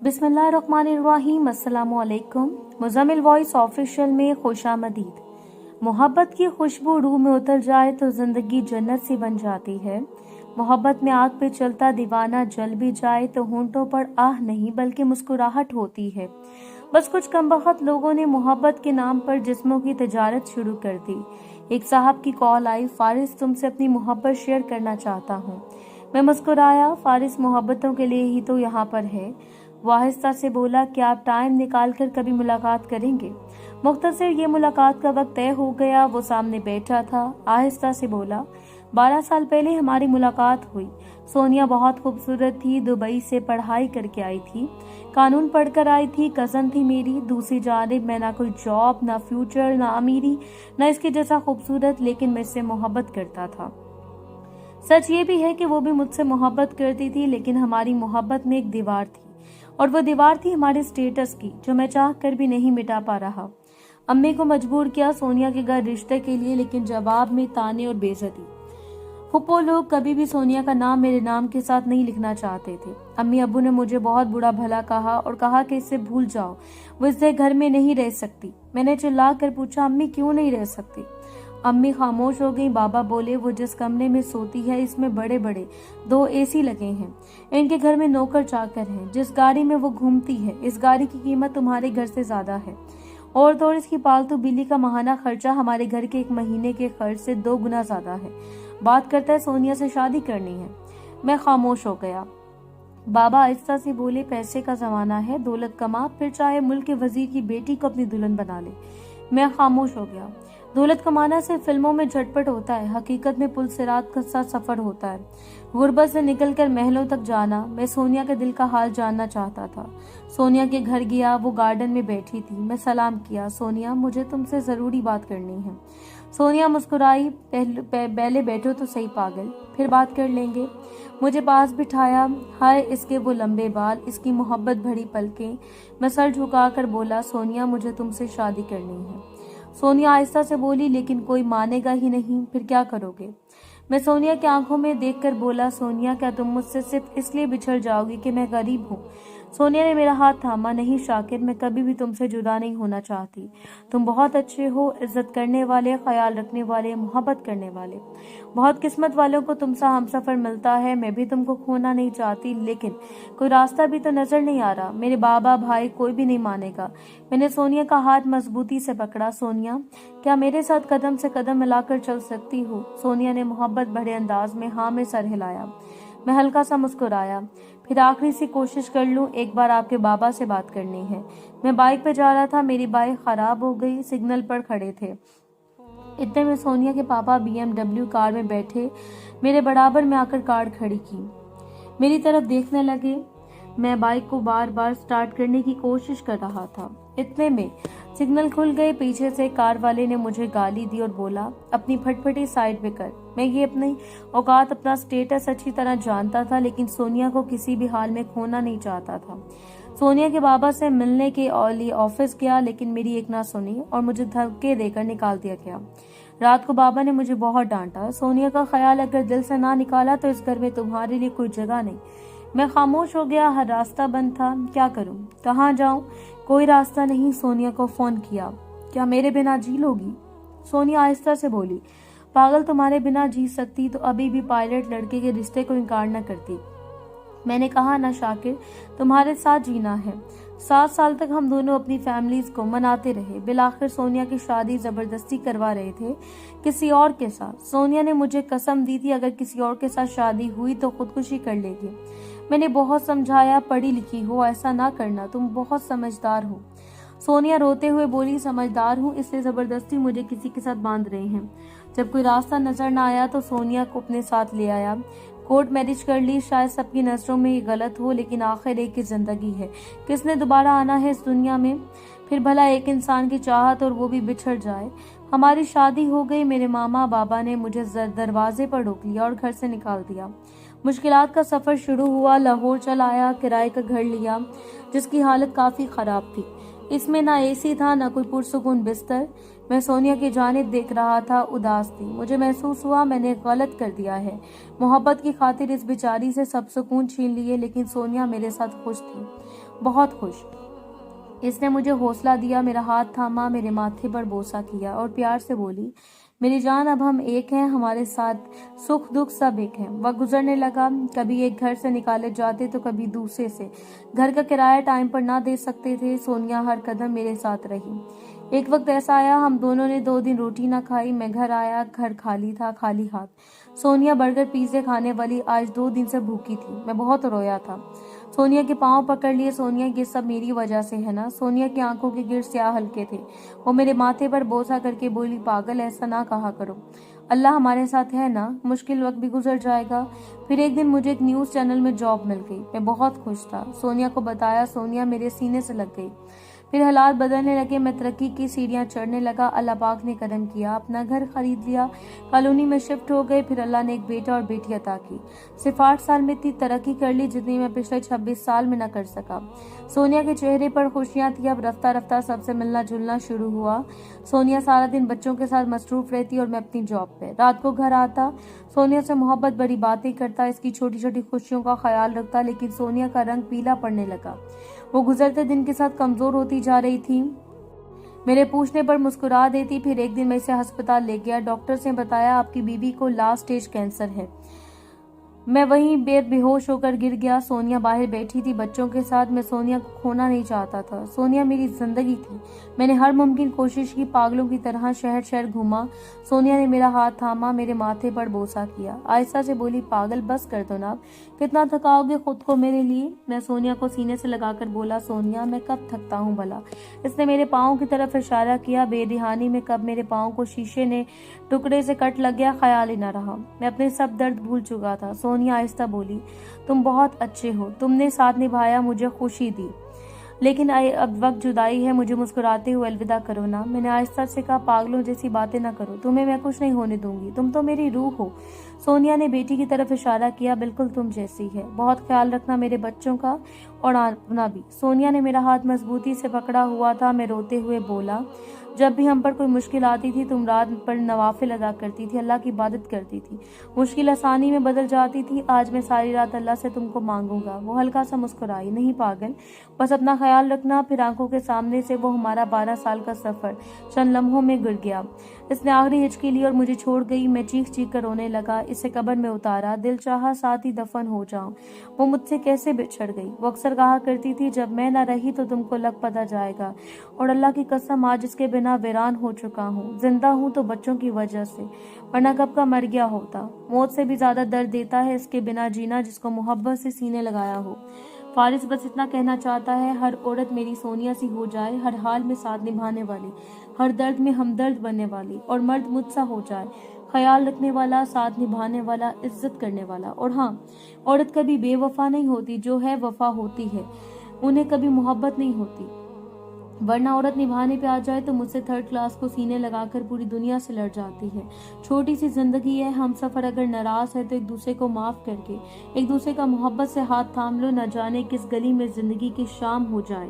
बिस्मिल्लाहिर्रहमानिर्रहीम। अस्सलामुअलैकुम। Muzammil voice official में खुशामदीद। मोहब्बत की खुशबू रूह में उतर जाए तो जिंदगी जन्नत सी बन जाती है। मोहब्बत में आग पे चलता दीवाना जल भी जाए तो होंठों पर आह नहीं बल्कि मुस्कुराहट होती है। बस कुछ कमबख्त लोगों ने मोहब्बत के नाम पर जिस्मों की तजारत शुरू कर दी। एक साहब की कॉल आई, फारिस तुमसे अपनी मोहब्बत शेयर करना चाहता हूँ। मैं मुस्कुराया, फारिस मोहब्बतों के लिए ही तो यहाँ पर है। वो आहिस्ता से बोला, क्या आप टाइम निकाल कर कभी मुलाकात करेंगे? मुख्तसर ये मुलाकात का वक्त तय हो गया। वो सामने बैठा था, आहिस्ता से बोला, 12 साल पहले हमारी मुलाकात हुई। सोनिया बहुत खूबसूरत थी, दुबई से पढ़ाई करके आई थी, कानून पढ़कर आई थी, कजन थी मेरी। दूसरी जानिब मैं ना कोई जॉब, ना फ्यूचर, ना अमीरी, ना इसके जैसा खूबसूरत, लेकिन मैं इससे मोहब्बत करता था। सच ये भी है कि वो भी मुझसे मोहब्बत करती थी, लेकिन हमारी मोहब्बत में एक दीवार थी, और वो दीवार थी हमारे स्टेटस की, जो मैं चाह कर भी नहीं मिटा पा रहा। अम्मी को मजबूर किया सोनिया के घर रिश्ते के लिए, लेकिन जवाब में ताने और बेइज्जती। फुप्पो लोग कभी भी सोनिया का नाम मेरे नाम के साथ नहीं लिखना चाहते थे। अम्मी अब्बू ने मुझे बहुत बुरा भला कहा और कहा कि इसे भूल जाओ, वो इससे घर में नहीं रह सकती। मैंने चिल्ला कर पूछा, अम्मी क्यों नहीं रह सकती? अम्मी खामोश हो गई। बाबा बोले, वो जिस कमरे में सोती है इसमें बड़े बड़े 2 एसी लगे हैं। इनके घर में नौकर चाकर हैं। जिस गाड़ी में वो घूमती है, इस गाड़ी की कीमत तुम्हारे घर से ज्यादा है। और तो और इसकी पालतू बिल्ली का माहाना खर्चा हमारे घर के 1 महीने के खर्च से 2 गुना ज्यादा है। बात करता है सोनिया से शादी करनी है। मैं खामोश हो गया। बाबा आहिस्ता से बोले, पैसे का जमाना है, दौलत कमा, फिर चाहे मुल्क के वजीर की बेटी को अपनी दुल्हन बना ले। मैं खामोश हो गया। दौलत कमाना सिर्फ फिल्मों में झटपट होता है, हकीकत में पुल सिरात का सा सफर होता है, गुर्बत से निकलकर महलों तक जाना। मैं सोनिया के दिल का हाल जानना चाहता था। सोनिया के घर गया, वो गार्डन में बैठी थी। मैं सलाम किया, सोनिया मुझे तुमसे जरूरी बात करनी है। सोनिया मुस्कुराई, पहले बैठो तो सही पागल, फिर बात कर लेंगे। मुझे पास बिठाया। हाय इसके वो लंबे बाल, इसकी मोहब्बत भरी पलकें। मैं सर झुकाकर बोला, सोनिया मुझे तुमसे शादी करनी है। सोनिया आहिस्ता से बोली, लेकिन कोई मानेगा ही नहीं, फिर क्या करोगे? मैं सोनिया की आंखों में देखकर बोला, सोनिया क्या तुम मुझसे सिर्फ इसलिए बिछड़ जाओगी कि मैं गरीब हूँ? सोनिया ने मेरा हाथ थामा। नहीं शाकिर, मैं कभी भी तुमसे जुदा नहीं होना चाहती। तुम बहुत अच्छे हो, इज्जत करने वाले, ख्याल रखने वाले, मोहब्बत करने वाले। बहुत किस्मत वालों को तुमसा हमसफर मिलता है। मैं भी तुमको खोना नहीं चाहती, लेकिन कोई रास्ता भी तो नजर नहीं आ रहा। मेरे बाबा, भाई, कोई भी नहीं मानेगा। मैंने सोनिया का हाथ मजबूती से पकड़ा। सोनिया, क्या मेरे साथ कदम से कदम मिलाकर चल सकती हो? सोनिया ने मोहब्बत भरे अंदाज में हाँ में सर हिलाया। मैं हल्का सा मुस्कुराया। फिर आखिरी सी कोशिश कर लूं, एक बार आपके बाबा से बात करनी है। मैं बाइक पे जा रहा था, मेरी बाइक खराब हो गई, सिग्नल पर खड़े थे। इतने में सोनिया के पापा BMW कार में बैठे मेरे बराबर में आकर कार खड़ी की, मेरी तरफ देखने लगे। मैं बाइक को बार बार स्टार्ट करने की कोशिश कर रहा था। इतने में सिग्नल खुल गए। पीछे से कार वाले ने मुझे गाली दी और बोला, अपनी फटफटी साइड पे कर। मैं ये अपनी औकात, अपना स्टेटस अच्छी तरह जानता था, लेकिन सोनिया को किसी भी हाल में खोना नहीं चाहता था। सोनिया के बाबा से मिलने के लिए ऑफिस गया, लेकिन मेरी एक ना सुनी और मुझे धक्के देकर निकाल दिया गया। रात को बाबा ने मुझे बहुत डांटा। सोनिया का ख्याल अगर दिल से ना निकाला तो इस घर में तुम्हारे लिए कोई जगह नहीं। मैं खामोश हो गया। हर रास्ता बंद था। क्या करूं, कहाँ जाऊं? कोई रास्ता नहीं। सोनिया को फोन किया, क्या मेरे बिना जी लोगी? सोनिया आहिस्ता से बोली, पागल, तुम्हारे बिना जी सकती तो अभी भी पायलट लड़के के रिश्ते को इनकार न करती। मैंने कहा, ना शाकिर, तुम्हारे साथ जीना है। 7 साल तक हम दोनों अपनी फैमिलीज को मनाते रहे। बिलाखिर सोनिया की शादी जबरदस्ती करवा रहे थे किसी और के साथ। सोनिया ने मुझे कसम दी थी, अगर किसी और के साथ शादी हुई तो खुदकुशी कर लेगी। मैंने बहुत समझाया, पढ़ी लिखी हो, ऐसा ना करना, तुम बहुत समझदार हो। सोनिया रोते हुए बोली, समझदार हूँ इसलिए जबरदस्ती मुझे किसी के साथ बांध रहे हैं। जब कोई रास्ता नजर न आया तो सोनिया को अपने साथ ले आया। कोर्ट मैरिज कर ली। शायद सबकी नजरों में ये गलत हो, लेकिन आखिर एक की जिंदगी है, किसने दोबारा आना है इस दुनिया में? फिर भला एक इंसान की चाहत और वो भी बिछड़ जाए। हमारी शादी हो गई। मेरे मामा बाबा ने मुझे दरवाजे पर रोक लिया और घर से निकाल दिया। मुश्किलात का सफर शुरू हुआ। लाहौर चला आया, किराए का घर लिया जिसकी हालत काफी खराब थी। इसमें ना एसी था, ना कोई पुरसुकून बिस्तर। मैं सोनिया की जानिब देख रहा था, उदास थी। मुझे महसूस हुआ मैंने गलत कर दिया है। मोहब्बत की खातिर इस बेचारी से सब सुकून छीन लिए, लेकिन सोनिया मेरे साथ खुश थी, बहुत खुश। इसने मुझे हौसला दिया, मेरा हाथ थामा, मेरे माथे पर बोसा किया और प्यार से बोली, मेरी जान, अब हम एक हैं, हमारे साथ सुख दुख सब एक हैं। वक्त गुजरने लगा, कभी एक घर से निकाले जाते तो कभी दूसरे से। घर का किराया टाइम पर ना दे सकते थे। सोनिया हर कदम मेरे साथ रही। एक वक्त ऐसा आया, हम दोनों ने 2 दिन रोटी ना खाई। मैं घर आया, घर खाली था, खाली हाथ। सोनिया बर्गर पिज्जे खाने वाली आज 2 दिन से भूखी थी। मैं बहुत रोया था। सोनिया के पांव पकड़ लिए। सोनिया, ये सब मेरी वजह से है ना? सोनिया की आंखों के गिर स्याह हल्के थे। वो मेरे माथे पर बोसा करके बोली, पागल, ऐसा ना कहा करो। अल्लाह हमारे साथ है ना, मुश्किल वक्त भी गुजर जाएगा। फिर एक दिन मुझे एक न्यूज चैनल में जॉब मिल गई। मैं बहुत खुश था। सोनिया को बताया। सोनिया मेरे सीने से लग गई। फिर हालात बदलने लगे। मैं तरक्की की सीढ़ियां चढ़ने लगा। अल्लाह पाक ने करम किया, अपना घर खरीद लिया, कॉलोनी में शिफ्ट हो गए। फिर अल्लाह ने एक बेटा और बेटी अता की। सिर्फ 8 साल में इतनी तरक्की कर ली जितनी मैं पिछले 26 साल में न कर सका। सोनिया के चेहरे पर खुशियां थी। अब रफ्ता रफ्ता सबसे मिलना जुलना शुरू हुआ। सोनिया सारा दिन बच्चों के साथ मसरूफ रहती और मैं अपनी जॉब पे। रात को घर आता, सोनिया से मोहब्बत बड़ी बातें करता, इसकी छोटी छोटी खुशियों का ख्याल रखता। लेकिन सोनिया का रंग पीला पड़ने लगा। वो गुजरते दिन के साथ कमजोर होती जा रही थी। मेरे पूछने पर मुस्कुरा देती। फिर एक दिन मैं इसे अस्पताल ले गया। डॉक्टर ने बताया, आपकी बीवी को लास्ट स्टेज कैंसर है। मैं वहीं बेहोश होकर गिर गया। सोनिया बाहर बैठी थी बच्चों के साथ। मैं सोनिया को खोना नहीं चाहता था। सोनिया मेरी जिंदगी थी। मैंने हर मुमकिन कोशिश की, पागलों की तरह शहर शहर घूमा। सोनिया ने मेरा हाथ थामा, मेरे माथे पर बोसा किया, आहिस्ता से बोली, पागल, बस कर दो ना, कितना थकाओगे खुद को मेरे लिए। मैं सोनिया को सीने से लगाकर बोला, सोनिया, मैं कब थकता हूँ भला। इसने मेरे पाँव की तरफ इशारा किया। बेरिहानी में कब मेरे पाँव को शीशे ने टुकड़े से कट लग गया, ख्याल ही न रहा। मैं अपने सब दर्द भूल चुका था। सोनिया आहिस्ता बोली, तुम बहुत अच्छे हो, तुमने साथ निभाया, मुझे खुशी दी, लेकिन अब वक्त जुदाई है, मुझे मुस्कुराते हुए अलविदा करो ना। मैंने आहिस्ता से कहा, पागलों जैसी बातें ना करो, तुम्हें मैं कुछ नहीं होने दूंगी, तुम तो मेरी रूह हो। सोनिया ने बेटी की तरफ इशारा किया, बिल्कुल तुम जैसी है, बहुत ख्याल रखना मेरे बच्चों का और अपना भी। सोनिया ने मेरा हाथ मजबूती से पकड़ा हुआ था। मैं रोते हुए बोला, जब भी हम पर कोई मुश्किल आती थी तुम रात पर नवाफिल अदा करती थी, अल्लाह की इबादत करती थी, मुश्किल आसानी में बदल जाती थी। आज मैं सारी रात अल्लाह से तुमको मांगूंगा। वो हल्का सा मुस्कुराई, नहीं पागल, बस अपना ख्याल रखना। फिर आंखों के सामने से वो हमारा 12 साल का सफर चंद लम्हों में गिर गया। इसने आखिरी हिचकी ली और मुझे छोड़ गई। मैं चीख चीख कर रोने लगा। इसे कब्र में उतारा, दिल चाहा साथ ही दफन हो जाऊं। वो मुझसे कैसे बिछड़ गई। वो अक्सर कहा करती थी, जब मैं न रही तो तुमको लग पता जाएगा, और अल्लाह की कसम आज इसके बिना वीरान हो चुका हूँ। जिंदा हूँ तो बच्चों की वजह से, वरना कब का मर गया होता। मौत से भी ज्यादा दर्द देता है इसके बिना जीना, जिसको मोहब्बत से सीने लगाया हो। फारिस बस इतना कहना चाहता है, हर औरत मेरी सोनिया सी हो जाए, हर हाल में साथ निभाने वाली, हर दर्द में हमदर्द बनने वाली, और मर्द मुझसा हो जाए, ख्याल रखने वाला, साथ निभाने वाला, इज्जत करने वाला। और हाँ, औरत कभी बेवफा नहीं होती, जो है वफा होती है, उन्हें कभी मोहब्बत नहीं होती। वरना औरत निभाने पे आ जाए तो मुझसे 3rd क्लास को सीने लगाकर पूरी दुनिया से लड़ जाती है। छोटी सी जिंदगी है, हम सफर अगर नाराज है तो एक दूसरे को माफ करके एक दूसरे का मोहब्बत से हाथ थाम लो, न जाने किस गली में जिंदगी की शाम हो जाए।